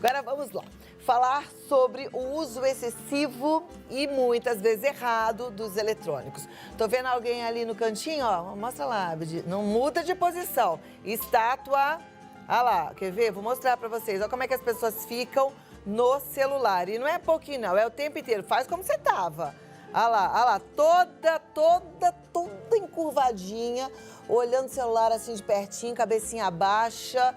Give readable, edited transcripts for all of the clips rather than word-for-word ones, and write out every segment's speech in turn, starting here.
Agora vamos lá. Falar sobre o uso excessivo e muitas vezes errado dos eletrônicos. Tô vendo alguém ali no cantinho, ó. Mostra lá, Abdi. Não muda de posição. Estátua. Olha lá, quer ver? Vou mostrar pra vocês. Olha como é que as pessoas ficam no celular. E não é pouquinho, não. É o tempo inteiro. Faz como você tava. Olha lá. Toda encurvadinha. Olhando o celular assim de pertinho, cabecinha baixa.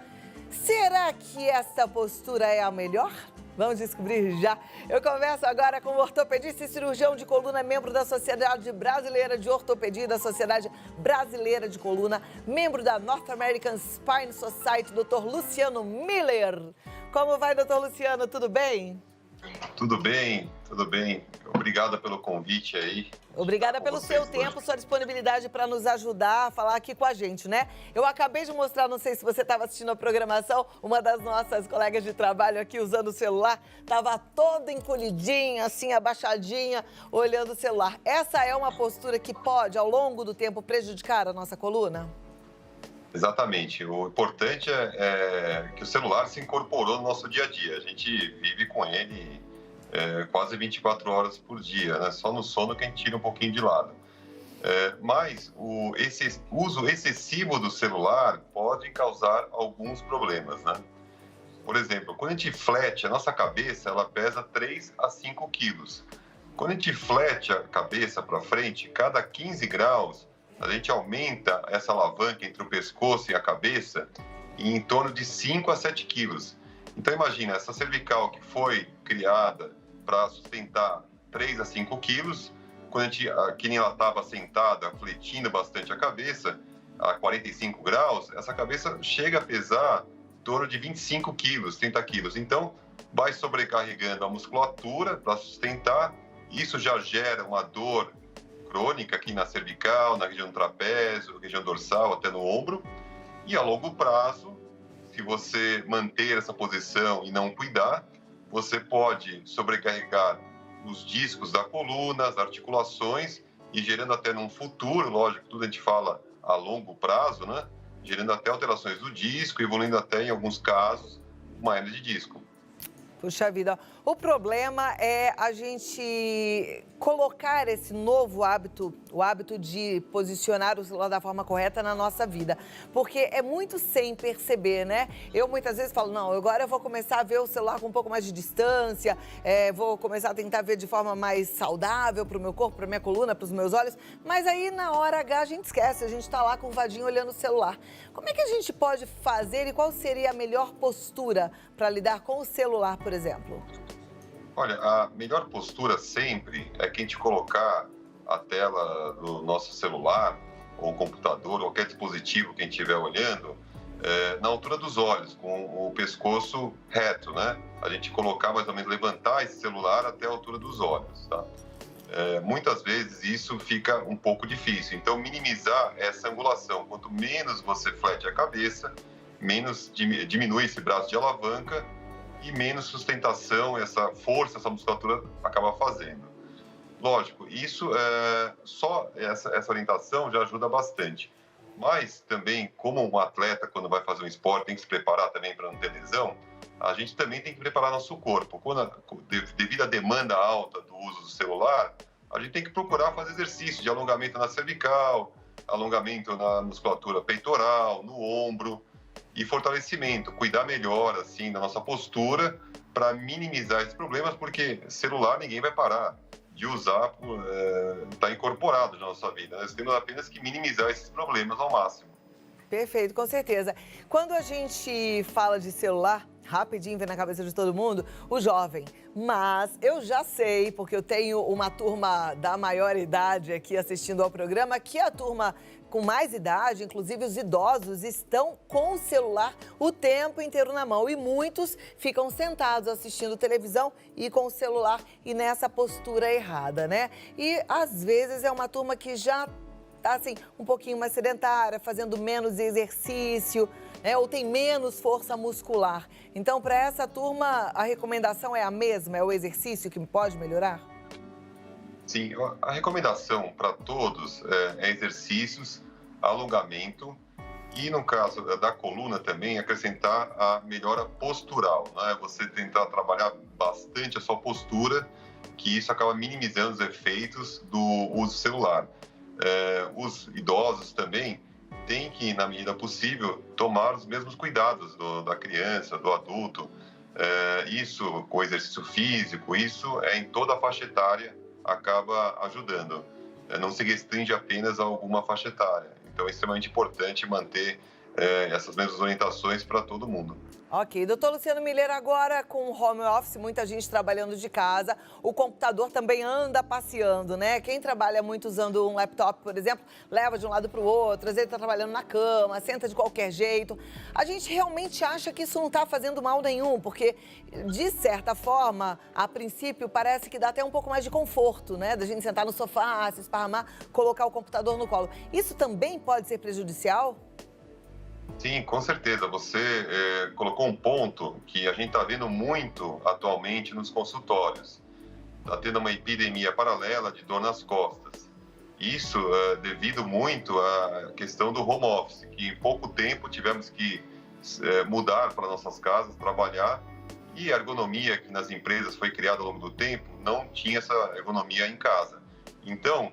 Será que essa postura é a melhor? Vamos descobrir já. Eu converso agora com o ortopedista e cirurgião de coluna, membro da Sociedade Brasileira de Ortopedia e da Sociedade Brasileira de Coluna, membro da North American Spine Society, Dr. Luciano Miller. Como vai, Dr. Luciano? Tudo bem? Tudo bem. Obrigada pelo convite aí. Obrigada pelo seu tempo, sua disponibilidade para nos ajudar a falar aqui com a gente, né? Eu acabei de mostrar, não sei se você estava assistindo a programação, uma das nossas colegas de trabalho aqui usando o celular, estava toda encolhidinha, assim, abaixadinha, olhando o celular. Essa é uma postura que pode, ao longo do tempo, prejudicar a nossa coluna? Exatamente. O importante é que o celular se incorporou no nosso dia a dia. A gente vive com ele quase 24 horas por dia, né? Só no sono que a gente tira um pouquinho de lado. Mas esse uso excessivo do celular pode causar alguns problemas, né? Por exemplo, quando a gente flete a nossa cabeça, ela pesa 3 a 5 quilos. Quando a gente flete a cabeça para frente, cada 15 graus, a gente aumenta essa alavanca entre o pescoço e a cabeça em torno de 5 a 7 quilos. Então imagina, essa cervical que foi criada para sustentar 3 a 5 quilos, quando que nem ela estava sentada, fletindo bastante a cabeça, a 45 graus, essa cabeça chega a pesar em torno de 25 quilos, 30 quilos. Então, vai sobrecarregando a musculatura para sustentar, isso já gera uma dor crônica aqui na cervical, na região do trapézio, região dorsal, até no ombro. E a longo prazo, se você manter essa posição e não cuidar, você pode sobrecarregar os discos da coluna, as articulações e gerando até num futuro, lógico, tudo a gente fala a longo prazo, né? Gerando até alterações do disco, evoluindo até, em alguns casos, uma hernia de disco. Puxa vida, o problema é a gente colocar esse novo hábito, o hábito de posicionar o celular da forma correta na nossa vida. Porque é muito sem perceber, né? Eu muitas vezes falo, não, agora eu vou começar a ver o celular com um pouco mais de distância, vou começar a tentar ver de forma mais saudável para o meu corpo, para minha coluna, para os meus olhos. Mas aí, na hora H, a gente esquece, a gente está lá curvadinho olhando o celular. Como é que a gente pode fazer e qual seria a melhor postura para lidar com o celular, por exemplo? Olha, a melhor postura sempre é que a gente colocar a tela do nosso celular, ou computador, ou qualquer dispositivo que a gente estiver olhando, na altura dos olhos, com o pescoço reto, né? A gente colocar mais ou menos, levantar esse celular até a altura dos olhos, tá? Muitas vezes isso fica um pouco difícil, então minimizar essa angulação. Quanto menos você flete a cabeça, menos diminui esse braço de alavanca, e menos sustentação, essa força, essa musculatura acaba fazendo. Lógico, isso só essa orientação já ajuda bastante. Mas também, como um atleta, quando vai fazer um esporte, tem que se preparar também para não ter lesão, a gente também tem que preparar nosso corpo. Devido à demanda alta do uso do celular, a gente tem que procurar fazer exercício de alongamento na cervical, alongamento na musculatura peitoral, no ombro, e fortalecimento, cuidar melhor assim da nossa postura para minimizar esses problemas, porque celular ninguém vai parar de usar, está incorporado na nossa vida. Nós temos apenas que minimizar esses problemas ao máximo. Perfeito, com certeza. Quando a gente fala de celular, rapidinho vem na cabeça de todo mundo, o jovem. Mas eu já sei, porque eu tenho uma turma da maior idade aqui assistindo ao programa, que a turma com mais idade, inclusive os idosos, estão com o celular o tempo inteiro na mão. E muitos ficam sentados assistindo televisão e com o celular e nessa postura errada, né? E às vezes é uma turma que já tá assim, um pouquinho mais sedentária, fazendo menos exercício, né? Ou tem menos força muscular. Então, para essa turma, a recomendação é a mesma? É o exercício que pode melhorar? Sim, a recomendação para todos é exercícios, alongamento E no caso da coluna também, acrescentar a melhora postural, né? Você tentar trabalhar bastante a sua postura, que isso acaba minimizando os efeitos do uso celular. Os idosos também têm que, na medida possível, tomar os mesmos cuidados da criança, do adulto. Isso com exercício físico, isso em toda a faixa etária acaba ajudando. Não se restringe apenas a alguma faixa etária. Então é extremamente importante manter essas mesmas orientações para todo mundo. Ok, doutor Luciano Miller, agora com o home office, muita gente trabalhando de casa, o computador também anda passeando, né? Quem trabalha muito usando um laptop, por exemplo, leva de um lado para o outro, às vezes está trabalhando na cama, senta de qualquer jeito. A gente realmente acha que isso não está fazendo mal nenhum, porque, de certa forma, a princípio, parece que dá até um pouco mais de conforto, né? Da gente sentar no sofá, se esparramar, colocar o computador no colo. Isso também pode ser prejudicial? Sim, com certeza. Você colocou um ponto que a gente está vendo muito atualmente nos consultórios. Está tendo uma epidemia paralela de dor nas costas. Isso devido muito à questão do home office, que em pouco tempo tivemos que mudar para nossas casas, trabalhar, e a ergonomia que nas empresas foi criada ao longo do tempo não tinha essa ergonomia em casa. Então,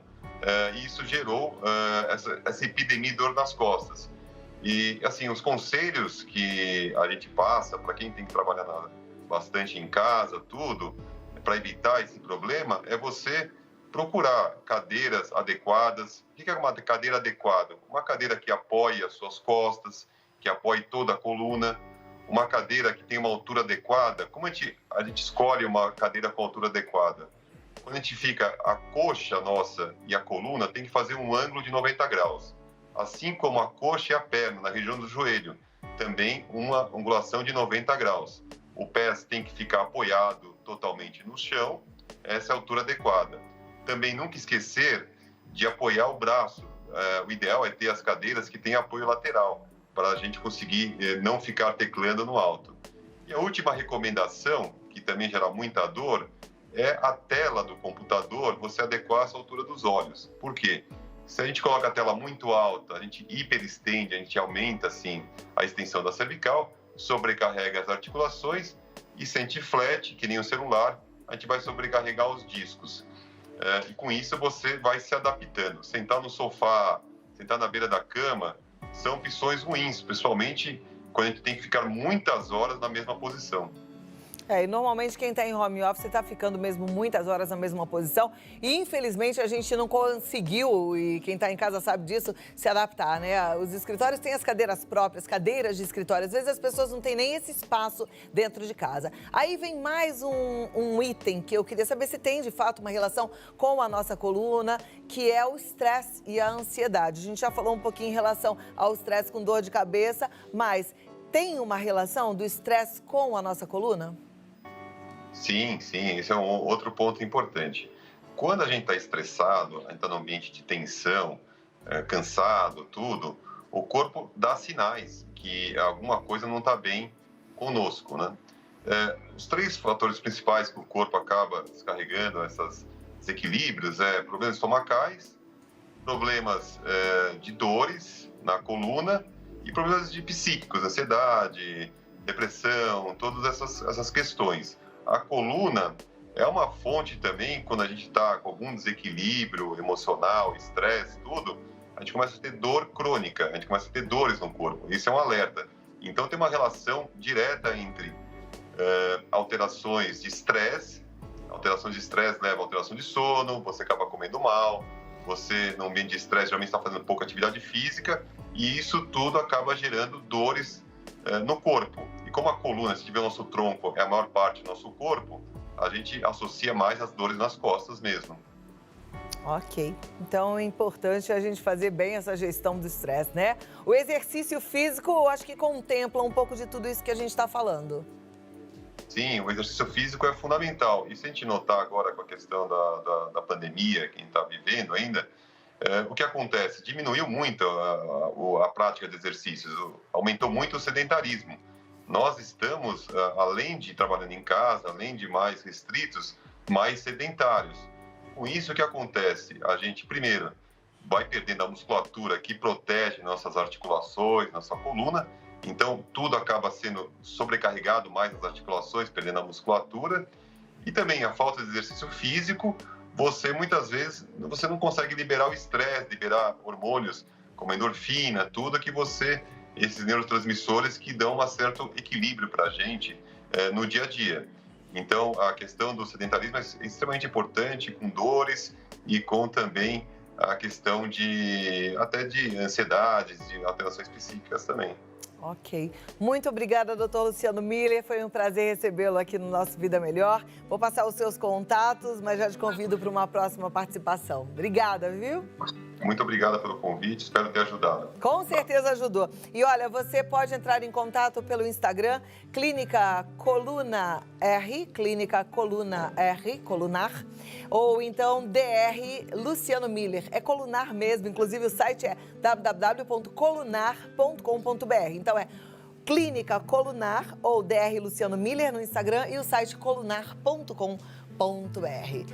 isso gerou essa epidemia de dor nas costas. E, assim, os conselhos que a gente passa para quem tem que trabalhar bastante em casa, tudo, para evitar esse problema, é você procurar cadeiras adequadas. O que é uma cadeira adequada? Uma cadeira que apoie as suas costas, que apoie toda a coluna, uma cadeira que tenha uma altura adequada. Como a gente escolhe uma cadeira com altura adequada? Quando a gente fica, a coxa nossa e a coluna tem que fazer um ângulo de 90 graus. Assim como a coxa e a perna, na região do joelho, também uma angulação de 90 graus. O pé tem que ficar apoiado totalmente no chão, essa é a altura adequada. Também nunca esquecer de apoiar o braço. O ideal é ter as cadeiras que têm apoio lateral, para a gente conseguir não ficar teclando no alto. E a última recomendação, que também gera muita dor, é a tela do computador, você adequar essa altura dos olhos. Por quê? Se a gente coloca a tela muito alta, a gente hiperestende, a gente aumenta assim a extensão da cervical, sobrecarrega as articulações e sente flat, que nem o celular, a gente vai sobrecarregar os discos. E com isso você vai se adaptando. Sentar no sofá, sentar na beira da cama, são opções ruins, principalmente quando a gente tem que ficar muitas horas na mesma posição. E normalmente quem está em home office está ficando mesmo muitas horas na mesma posição e infelizmente a gente não conseguiu, e quem está em casa sabe disso, se adaptar, né? Os escritórios têm as cadeiras próprias, cadeiras de escritório, às vezes as pessoas não têm nem esse espaço dentro de casa. Aí vem mais um item que eu queria saber se tem de fato uma relação com a nossa coluna, que é o estresse e a ansiedade. A gente já falou um pouquinho em relação ao estresse com dor de cabeça, mas tem uma relação do estresse com a nossa coluna? Sim, esse é um outro ponto importante. Quando a gente está estressado, a gente está num ambiente de tensão, cansado, tudo, o corpo dá sinais que alguma coisa não está bem conosco, né? Os 3 fatores principais que o corpo acaba descarregando esses desequilíbrios problemas estomacais, problemas de dores na coluna e problemas psíquicos, ansiedade, depressão, todas essas questões. A coluna é uma fonte também, quando a gente está com algum desequilíbrio emocional, estresse, tudo, a gente começa a ter dor crônica, a gente começa a ter dores no corpo. Isso é um alerta. Então tem uma relação direta entre alterações de estresse levam a alteração de sono, você acaba comendo mal, você no ambiente de estresse geralmente está fazendo pouca atividade física e isso tudo acaba gerando dores no corpo. E como a coluna, se tiver o nosso tronco, é a maior parte do nosso corpo, a gente associa mais as dores nas costas mesmo. Ok, então é importante a gente fazer bem essa gestão do estresse, né? O exercício físico, eu acho que contempla um pouco de tudo isso que a gente está falando. Sim, o exercício físico é fundamental. E se a gente notar agora com a questão da pandemia, quem está vivendo ainda, o que acontece? Diminuiu muito a prática de exercícios, aumentou muito o sedentarismo. Nós estamos, além de trabalhando em casa, além de mais restritos, mais sedentários. Com isso, o que acontece? A gente, primeiro, vai perdendo a musculatura que protege nossas articulações, nossa coluna. Então, tudo acaba sendo sobrecarregado mais nas articulações, perdendo a musculatura. E também a falta de exercício físico, muitas vezes você não consegue liberar o estresse, liberar hormônios como endorfina, tudo que esses neurotransmissores que dão um certo equilíbrio para a gente no dia a dia. Então, a questão do sedentarismo é extremamente importante, com dores e com também a questão até de ansiedades, de alterações psíquicas também. Ok. Muito obrigada, doutor Luciano Miller. Foi um prazer recebê-lo aqui no nosso Vida Melhor. Vou passar os seus contatos, mas já te convido para uma próxima participação. Obrigada, viu? Muito obrigada pelo convite, espero ter ajudado. Com certeza ajudou. E olha, você pode entrar em contato pelo Instagram, Clínica Coluna R, Clínica Coluna R, Colunar, ou então DR Luciano Miller. É colunar mesmo, inclusive o site é www.colunar.com.br. Então é Clínica Colunar ou DR Luciano Miller no Instagram e o site colunar.com.br.